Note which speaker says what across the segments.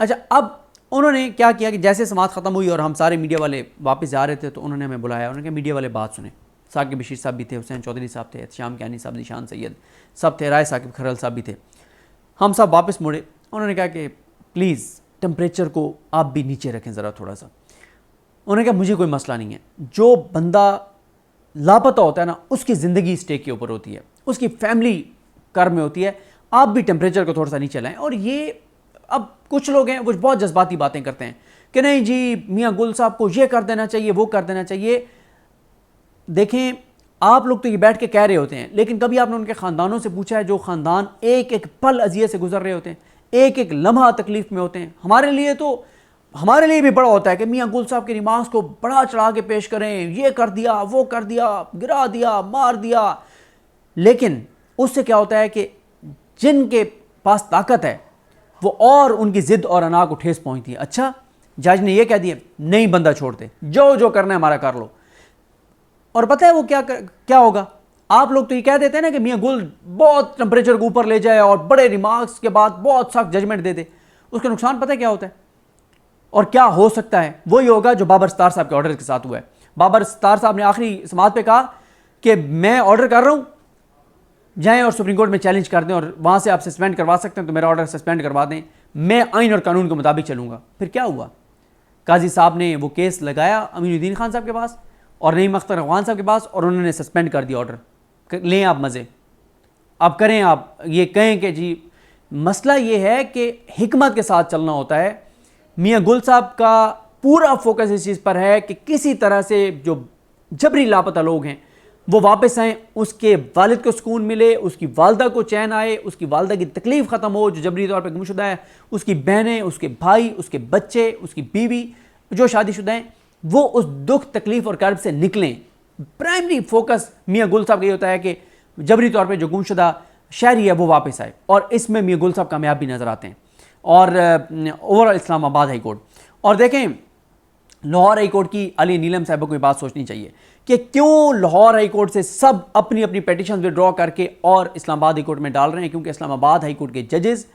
Speaker 1: अच्छा, अब उन्होंने क्या किया कि जैसे समाअत ख़त्म हुई और हम सारे मीडिया वाले वापस जा रहे थे तो उन्होंने हमें बुलाया। उन्होंने कहा मीडिया वाले बात सुने। साकिब बशीर साहब भी थे, हुसैन चौधरी साहब थे, एहतशाम कियानी साहब, निशान सैयद सब थे, राय साकिब खरल साहब भी थे। हम सब वापस मुड़े। उन्होंने कहा कि प्लीज़ टेम्परेचर को आप भी नीचे रखें ज़रा थोड़ा सा। उन्होंने कहा मुझे कोई मसला नहीं है, जो बंदा लापता होता है ना उसकी ज़िंदगी स्टेक के ऊपर होती है, उसकी फैमिली कर में होती है, आप भी टेम्परेचर को थोड़ा सा नीचे लाएं। और ये अब कुछ लोग हैं वो बहुत जज्बाती बातें करते हैं कि नहीं जी मियाँ गुल साहब को ये कर देना चाहिए, वो कर देना चाहिए। देखें, आप लोग तो ये बैठ के कह रहे होते हैं, लेकिन कभी आपने उनके ख़ानदानों से पूछा है, जो ख़ानदान एक एक पल अजियत से गुजर रहे होते हैं, एक एक लम्हा तकलीफ़ में होते हैं। हमारे लिए भी बड़ा होता है कि मियाँ गुल साहब की नमाज को बढ़ा चढ़ा के पेश करें, ये कर दिया, वो कर दिया, गिरा दिया, मार दिया। लेकिन उससे क्या होता है कि जिनके पास ताकत है वो और उनकी ज़िद और अना को ठेस पहुँचती है। अच्छा, जज ने यह कह दिया नहीं बंदा छोड़ते, जो करना है हमारा कर लो। और पता है वो क्या होगा? आप लोग तो ये कह देते हैं ना कि मियाँ गुल बहुत टेम्परेचर को ऊपर ले जाए और बड़े रिमार्क्स के बाद बहुत सख्त जजमेंट दे दे। उसका नुकसान पता है क्या होता है और क्या हो सकता है? वही होगा जो बाबर सत्तार साहब के ऑर्डर के साथ हुआ है। बाबर सत्तार साहब ने आखिरी समाअत पे कहा कि मैं ऑर्डर कर रहा हूं, जाएं और सुप्रीम कोर्ट में चैलेंज कर दें और वहां से आप सस्पेंड करवा सकते हैं तो मेरा ऑर्डर सस्पेंड करवा दें, मैं आइन और कानून के मुताबिक चलूंगा। फिर क्या हुआ? काजी साहब ने वो केस लगाया अमीनुद्दीन खान साहब के पास और नईम अख्तर अफगान साहब के पास और उन्होंने सस्पेंड कर दिया ऑर्डर। लें आप मज़े, अब करें आप ये कहें कि जी मसला ये है कि हिकमत के साथ चलना होता है। मियाँ गुल साहब का पूरा फोकस इस चीज़ पर है कि किसी तरह से जो जबरी लापता लोग हैं वो वापस आएँ, उसके वालिद को सुकून मिले, उसकी वालदा को चैन आए, उसकी वालदा की तकलीफ़ ख़त्म हो जो जबरी तौर पर गुमशुदा है, उसकी बहनें, उसके भाई, उसके बच्चे, उसकी बीवी जो शादीशुदा हैं वो उस दुख तकलीफ़ और कर्ब से निकलें। प्राइमरी फोकस मियाँ गुल साहब का ये होता है कि जबरी तौर पर जो गुमशुदा शहरी है वो वापस आए, और इसमें मियाँ गुल साहब कामयाब भी नज़र आते हैं। और ओवरऑल इस्लामाबाद हाई कोर्ट, और देखें लाहौर हाई कोर्ट की अली नीलम साहब को ये बात सोचनी चाहिए कि क्यों लाहौर हाई कोर्ट से सब अपनी अपनी पिटीशन विड्रॉ करके और इस्लामाबाद हाई कोर्ट में डाल रहे हैं, क्योंकि इस्लामाबाद हाई कोर्ट के जजेस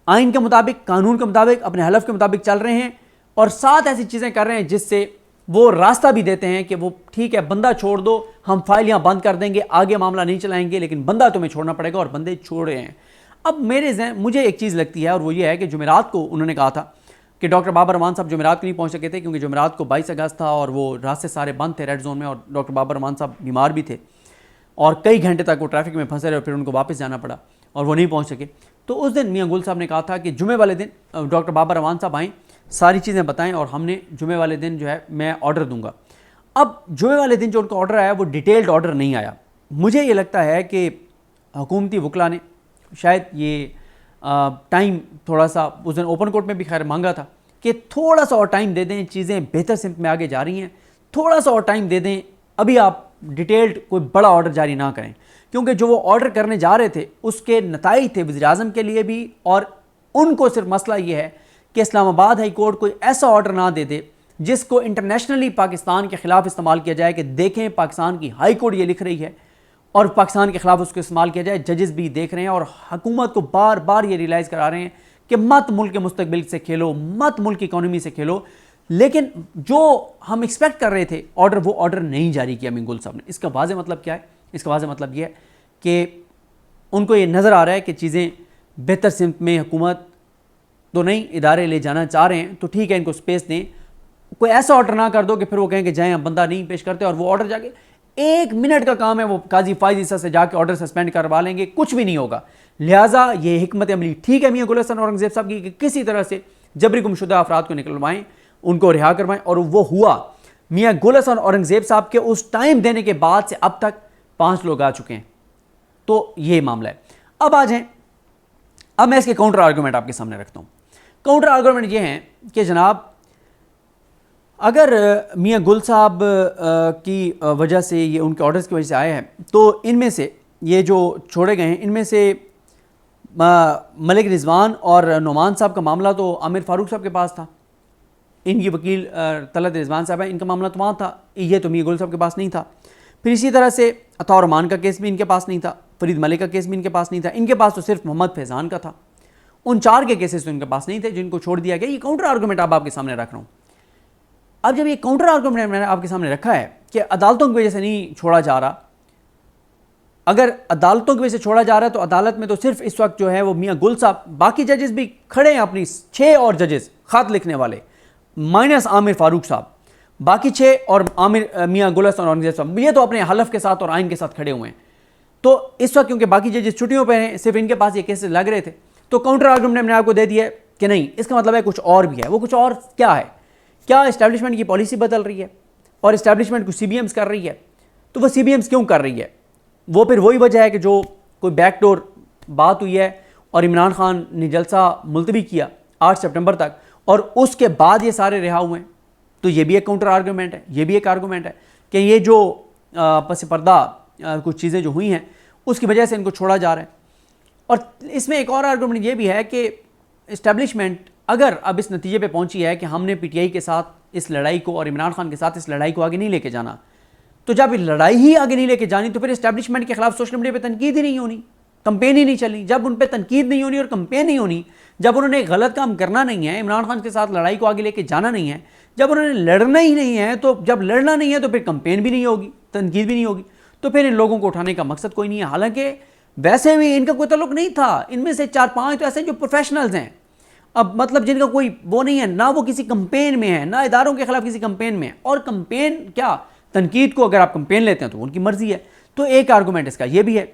Speaker 1: आइन के मुताबिक, कानून के मुताबिक, अपने हलफ के मुताबिक चल रहे हैं और साथ ऐसी चीज़ें कर रहे हैं जिससे वो रास्ता भी देते हैं कि वो ठीक है बंदा छोड़ दो, हम फाइल यहाँ बंद कर देंगे, आगे मामला नहीं चलाएंगे, लेकिन बंदा तुम्हें छोड़ना पड़ेगा, और बंदे छोड़ रहे हैं। अब मुझे एक चीज़ लगती है और वो ये है कि जुमेरात को उन्होंने कहा था कि डॉक्टर बाबर रमान साहब जुमेरात को नहीं पहुंच सके थे क्योंकि जुमेरात को 22 अगस्त था और वो रास्ते सारे बंद थे रेड जोन में, और डॉक्टर बाबर रमान साहब बीमार भी थे और कई घंटे तक वो ट्रैफिक में फंसे रहे और फिर उनको वापस जाना पड़ा और वो नहीं पहुंच सके। तो उस दिन मियाँ गुल साहब ने कहा था कि जुमे वाले दिन डॉक्टर बाबर रमान साहब आएँ, सारी चीज़ें बताएं, और हमने जुमे वाले दिन जो है मैं ऑर्डर दूंगा। अब जुमे वाले दिन जो उनका ऑर्डर आया वो डिटेल्ड ऑर्डर नहीं आया। मुझे ये लगता है कि हुकूमती वकला ने शायद ये टाइम थोड़ा सा उस दिन ओपन कोर्ट में भी खैर मांगा था कि थोड़ा सा और टाइम दे दें, चीज़ें बेहतर सिमत में आगे जा रही हैं, थोड़ा सा और टाइम दे दें, अभी आप डिटेल्ड कोई बड़ा ऑर्डर जारी ना करें, क्योंकि जो वो ऑर्डर करने जा रहे थे उसके नताइज थे वज़ीर आज़म के लिए भी, और उनको सिर्फ मसला ये है कि इस्लामाबाद हाई कोर्ट कोई ऐसा ऑर्डर ना दे दे जिसको इंटरनेशनली पाकिस्तान के ख़िलाफ़ इस्तेमाल किया जाए कि देखें पाकिस्तान की हाई कोर्ट ये लिख रही है और पाकिस्तान के ख़िलाफ़ उसको इस्तेमाल किया जाए। जजेस भी देख रहे हैं और हुकूमत को बार बार ये रियलाइज़ करा रहे हैं कि मत मुल्क के मुस्तकबिल से खेलो, मत मुल्क की इकोनॉमी से खेलो। लेकिन जो हम एक्सपेक्ट कर रहे थे ऑर्डर, वो ऑर्डर नहीं जारी किया मियाँ गुल साहब ने। इसका वाज़े मतलब क्या है? इसका वाज़े मतलब ये है कि उनको ये नज़र आ रहा है कि चीज़ें बेहतर सिमत में हुकूमत तो नहीं इदारे ले जाना चाह रहे हैं, तो ठीक है इनको स्पेस दें। कोई ऐसा ऑर्डर ना कर दो कि फिर वो कहें कि जाएँ हम बंदा नहीं पेश करते, और वो ऑर्डर जाके 1 मिनट का काम है, वो काजी फायज ईसा से जाके ऑर्डर सस्पेंड करवा लेंगे, कुछ भी नहीं होगा। लिहाजा ये हिकमत अमली ठीक है मियाँ गुल हसन औरंगज़ेब साहब की कि किसी तरह से जबरी गुमशुदा अफराद को निकलवाएं, उनको रिहा करवाएं, और वो हुआ। मियाँ गुल हसन औरंगज़ेब साहब के उस टाइम देने के बाद से अब तक 5 लोग आ चुके हैं। तो ये मामला है। अब आ जाएं, अब मैं इसके काउंटर आर्गूमेंट आपके सामने रखता हूँ। काउंटर आर्गूमेंट ये हैं कि जनाब अगर मियाँ गुल साहब की वजह से, ये उनके ऑर्डर्स की वजह से आए हैं, तो इनमें से ये जो छोड़े गए हैं इनमें से मलिक रिजवान और नुमान साहब का मामला तो आमिर फारूक साहब के पास था, इनकी वकील तलत रिजवान साहब है, इनका मामला तो वहाँ था, ये तो मियाँ गुल साहब के पास नहीं था। फिर इसी तरह से अताउर रहमान का केस भी इनके पास नहीं था, फरीद मलिक का केस भी इनके पास नहीं था, इनके पास तो सिर्फ मोहम्मद फैज़ान का था। उन 4 के केसेस तो उनके पास नहीं थे जिनको छोड़ दिया गया। ये काउंटर आर्गूमेंट अब आपके सामने रख रहा हूँ। अब जब ये काउंटर आर्गूमेंट मैंने आपके सामने रखा है कि अदालतों की वजह से नहीं छोड़ा जा रहा, अगर अदालतों की वजह से छोड़ा जा रहा है तो अदालत में तो सिर्फ इस वक्त जो है वो मियाँ गुल साहब, बाकी जजेस भी खड़े हैं अपनी 6 और जजेस खत लिखने वाले माइनस आमिर फारूक साहब, बाकी 6 और आमिर मियाँ गुल हसन औरंगजेब साहब, ये तो अपने हलफ के साथ और आइन के साथ खड़े हुए हैं। तो इस वक्त क्योंकि बाकी जजेस छुट्टियों पर हैं, सिर्फ इनके पास ये केसेस लग रहे थे, तो काउंटर आर्गूमेंट मैंने आपको दे दिया है कि नहीं, इसका मतलब है कुछ और भी है। वो कुछ और क्या है? क्या इस्टेब्लिशमेंट की पॉलिसी बदल रही है और इस्टेब्लिशमेंट को CBMs कर रही है? तो वो CBMs क्यों कर रही है? वो फिर वही वजह है कि जो कोई बैकडोर बात हुई है और इमरान खान ने जलसा मुलतवी किया 8 सितंबर तक और उसके बाद ये सारे रिहा हुए हैं। तो ये भी एक काउंटर आर्गूमेंट है, ये भी एक आर्गूमेंट है कि ये जो पस पर्दा कुछ चीज़ें जो हुई हैं उसकी वजह से इनको छोड़ा जा रहा है। और इसमें एक और आर्गूमेंट ये भी है कि इस्टेब्लिशमेंट अगर अब इस नतीजे पे पहुंची है कि हमने PTI के साथ इस लड़ाई को और इमरान खान के साथ इस लड़ाई को आगे नहीं लेके जाना, तो जब लड़ाई ही आगे नहीं लेके जानी तो फिर इस्टेब्लिशमेंट के खिलाफ सोशल मीडिया पे तनकीद ही नहीं होनी, कंपेन ही नहीं चलनी। जब उन पर तनकीद नहीं होनी और कंपेन नहीं होनी, जब उन्होंने गलत काम करना नहीं है, इमरान खान के साथ लड़ाई को आगे लेके जाना नहीं है, जब उन्होंने लड़ना ही नहीं है, तो जब लड़ना नहीं है तो फिर कंपेन भी नहीं होगी, तनकीद भी नहीं होगी, तो फिर इन लोगों को उठाने का मकसद कोई नहीं है। हालांकि वैसे भी इनका कोई ताल्लुक नहीं था, इनमें से 4-5 तो ऐसे जो प्रोफेशनल्स हैं, अब मतलब जिनका कोई वो नहीं है, ना वो किसी कंपेन में है, ना इदारों के खिलाफ किसी कंपेन में है। और कंपेन क्या, तनकीद को अगर आप कंपेन लेते हैं तो उनकी मर्जी है। तो एक आर्गूमेंट इसका ये भी है।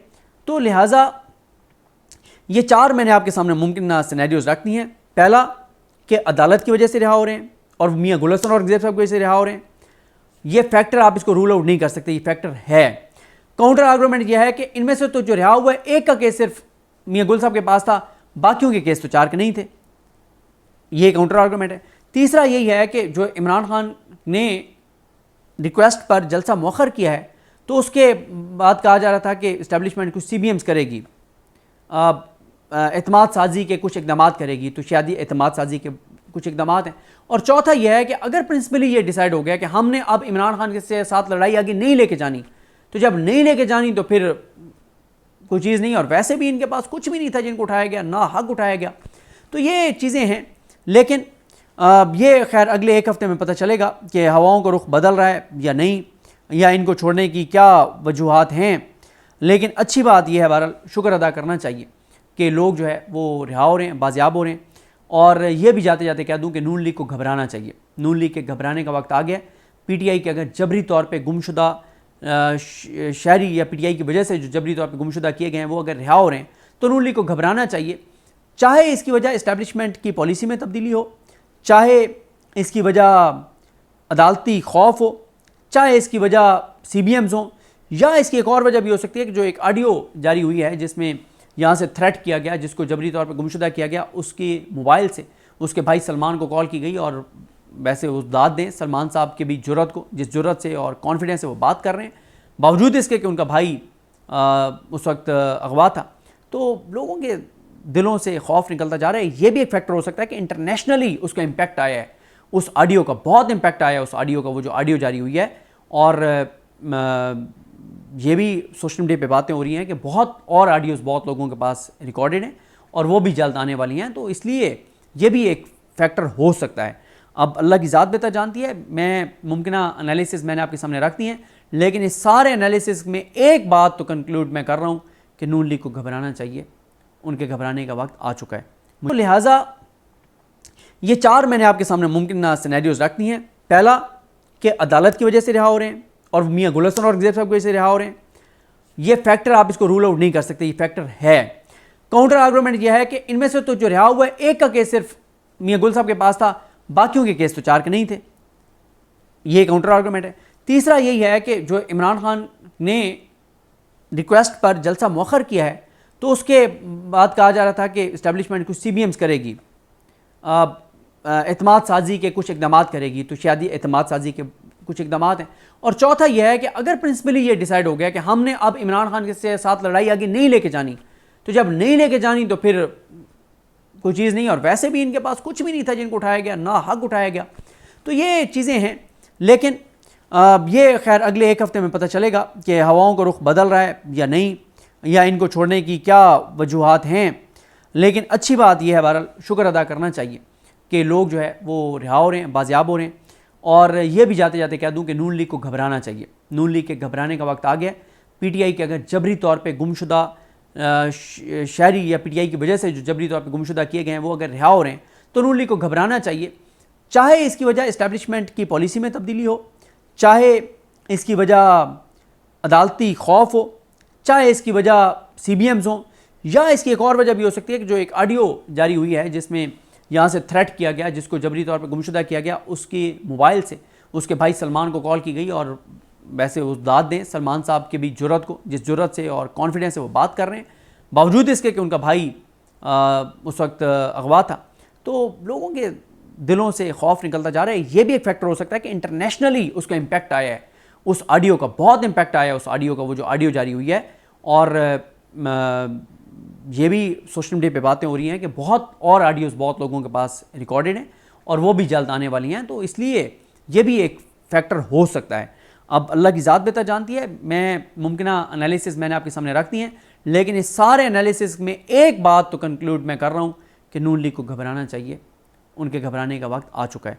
Speaker 1: तो लिहाजा ये 4 मैंने आपके सामने मुमकिन सिनेरियोज रख दी हैं। पहला कि अदालत की वजह से रिहा हो रहे हैं और मियाँ गुल हसन औरंगजेब साहब की वजह से रिहा हो रहे हैं, ये फैक्टर आप इसको रूल आउट नहीं कर सकते, ये फैक्टर है। काउंटर आर्गूमेंट यह है कि इनमें से तो जो रिहा हुआ है एक का केस सिर्फ मियाँ गुल साहब के पास था, बाकियों के केस तो 4 के नहीं थे, ये काउंटर आर्गूमेंट है। तीसरा यही है कि जो इमरान खान ने रिक्वेस्ट पर जलसा मौखर किया है तो उसके बाद कहा जा रहा था कि इस्टेब्लिशमेंट कुछ CBMs करेगी, एतमाद साजी के कुछ इकदाम करेगी, तो शायद ये एतमाद साजी के कुछ इकदाम हैं। और चौथा यह है कि अगर प्रिंसिपली ये डिसाइड हो गया कि हमने अब इमरान खान के साथ लड़ाई आगे नहीं लेके जानी, तो जब नहीं लेके जानी तो फिर कोई चीज़ नहीं, और वैसे भी इनके पास कुछ भी नहीं था जिनको उठाया गया, ना हक उठाया गया। तो ये चीज़ें हैं, लेकिन ये खैर अगले 1 हफ्ते में पता चलेगा कि हवाओं का रुख बदल रहा है या नहीं, या इनको छोड़ने की क्या वजूहात हैं। लेकिन अच्छी बात यह है, बहरहाल शुक्र अदा करना चाहिए कि लोग जो है वो रिहा हो रहे हैं, बाजियाब हो रहे हैं। और ये भी जाते जाते कह दूं कि नून लीग को घबराना चाहिए, नून लीग के घबराने का वक्त आ गया। PTI के अगर जबरी तौर पर गुमशुदा शहरी या PTI की वजह से जो जबरी तौर पर गुमशुदा किए गए हैं वो अगर रिहा हो रहे हैं तो नून लीग को घबराना चाहिए। चाहे इसकी वजह इस्टेब्लिशमेंट की पॉलिसी में तब्दीली हो, चाहे इसकी वजह अदालती खौफ हो, चाहे इसकी वजह CBMs हो, या इसकी एक और वजह भी हो सकती है कि जो एक ऑडियो जारी हुई है जिसमें यहाँ से थ्रेट किया गया, जिसको जबरी तौर पर गुमशुदा किया गया, उसके मोबाइल से उसके भाई सलमान को कॉल की गई। और वैसे वो दाद दें सलमान साहब के भी जुर्रत को, जिस जुर्रत से और कॉन्फिडेंस से वो बात कर रहे हैं, बावजूद इसके कि उनका भाई उस वक्त अगवा था, तो लोगों के दिलों से खौफ निकलता जा रहा है। ये भी एक फैक्टर हो सकता है कि इंटरनेशनली उसका इम्पैक्ट आया है, उस ऑडियो का बहुत इम्पैक्ट आया है, उस ऑडियो का, वो जो ऑडियो जारी हुई है। और ये भी सोशल मीडिया पे बातें हो रही हैं कि बहुत और ऑडियोज़ बहुत लोगों के पास रिकॉर्डेड हैं और वो भी जल्द आने वाली हैं। तो इसलिए ये भी एक फैक्टर हो सकता है। अब अल्लाह की ज़ात बेहतर जानती है, मैं मुमकिन एनालिसिस मैंने आपके सामने रख दी हैं, लेकिन इस सारे एनालिसिस में एक बात तो कंक्लूड मैं कर रहा हूँ कि नून लीग को घबराना चाहिए, उनके घबराने का वक्त आ चुका है। तो लिहाजा ये 4 मैंने आपके सामने मुमकिन सिनेरियोज रख दी हैं। पहला कि अदालत की वजह से रिहा हो रहे हैं और मियाँ गुल हसन औरंगजेब साहब की वजह से रिहा हो रहे हैं, ये फैक्टर आप इसको रूल आउट नहीं कर सकते, ये फैक्टर है। काउंटर आर्गूमेंट यह है कि इनमें से तो जो रिहा हुआ है एक का केस सिर्फ मियाँ गुल साहब के पास था, बाकियों के केस तो 4 के नहीं थे, ये काउंटर आर्गूमेंट है। तीसरा यही है कि जो इमरान खान ने रिक्वेस्ट पर जलसा मौखर किया है तो उसके बाद कहा जा रहा था कि इस्टेब्लिशमेंट कुछ CBMs करेगी, एतमाद साजी के कुछ इकदाम करेगी, तो शायद ये एतमाद साजी के कुछ इकदाम हैं। और चौथा यह है कि अगर प्रिंसिपली ये डिसाइड हो गया कि हमने अब इमरान खान के साथ लड़ाई आगे नहीं लेके जानी, तो जब नहीं लेके जानी तो फिर कोई चीज़ नहीं, और वैसे भी इनके पास कुछ भी नहीं था जिनको उठाया गया, ना हक उठाया गया। तो ये चीज़ें हैं, लेकिन ये खैर अगले 1 हफ्ते में पता चलेगा कि हवाओं का रुख बदल रहा है या नहीं, या इनको छोड़ने की क्या वजूहात हैं। लेकिन अच्छी बात यह है, बहरहाल शुक्र अदा करना चाहिए कि लोग जो है वो रिहा हो रहे हैं, बाजियाब हो रहे हैं। और ये भी जाते जाते कह दूं कि नून लीग को घबराना चाहिए। नून लीग के घबराने का वक्त आ गया। पीटीआई के अगर जबरी तौर पे गुमशुदा शहरी या पीटीआई की वजह से जो जबरी तौर पे गुमशुदा किए गए हैं वो अगर रिहा हो रहे हैं तो नून लीग को घबराना चाहिए। चाहे इसकी वजह इस्टेब्लिशमेंट की पॉलिसी में तब्दीली हो, चाहे इसकी वजह अदालती खौफ हो, चाहे इसकी वजह CBMs हों, या इसकी एक और वजह भी हो सकती है कि जो एक ऑडियो जारी हुई है जिसमें यहाँ से थ्रेट किया गया, जिसको जबरी तौर पर गुमशुदा किया गया, उसके मोबाइल से उसके भाई सलमान को कॉल की गई। और वैसे उस दाद दें सलमान साहब की भी जुर्रत को, जिस जुर्रत से और कॉन्फिडेंस से वो बात कर रहे हैं, बावजूद इसके कि उनका भाई उस वक्त अगवा था। तो लोगों के दिलों से खौफ निकलता जा रहा है। ये भी एक फैक्टर हो सकता है कि इंटरनेशनली उसका इम्पैक्ट आया है, उस ऑडियो का बहुत इम्पैक्ट आया है, उस ऑडियो का, वो जो ऑडियो जारी हुई है। और ये भी सोशल मीडिया पे बातें हो रही हैं कि बहुत और ऑडियोज़ बहुत लोगों के पास रिकॉर्डेड हैं और वो भी जल्द आने वाली हैं। तो इसलिए ये भी एक फैक्टर हो सकता है। अब अल्लाह की ज़ात बेहतर जानती है। मैं मुमकिना एनालिसिस मैंने आपके सामने रख दी हैं, लेकिन इस सारे एनालिसिस में एक बात तो कंक्लूड मैं कर रहा हूँ कि नून लीग को घबराना चाहिए। उनके घबराने का वक्त आ चुका है।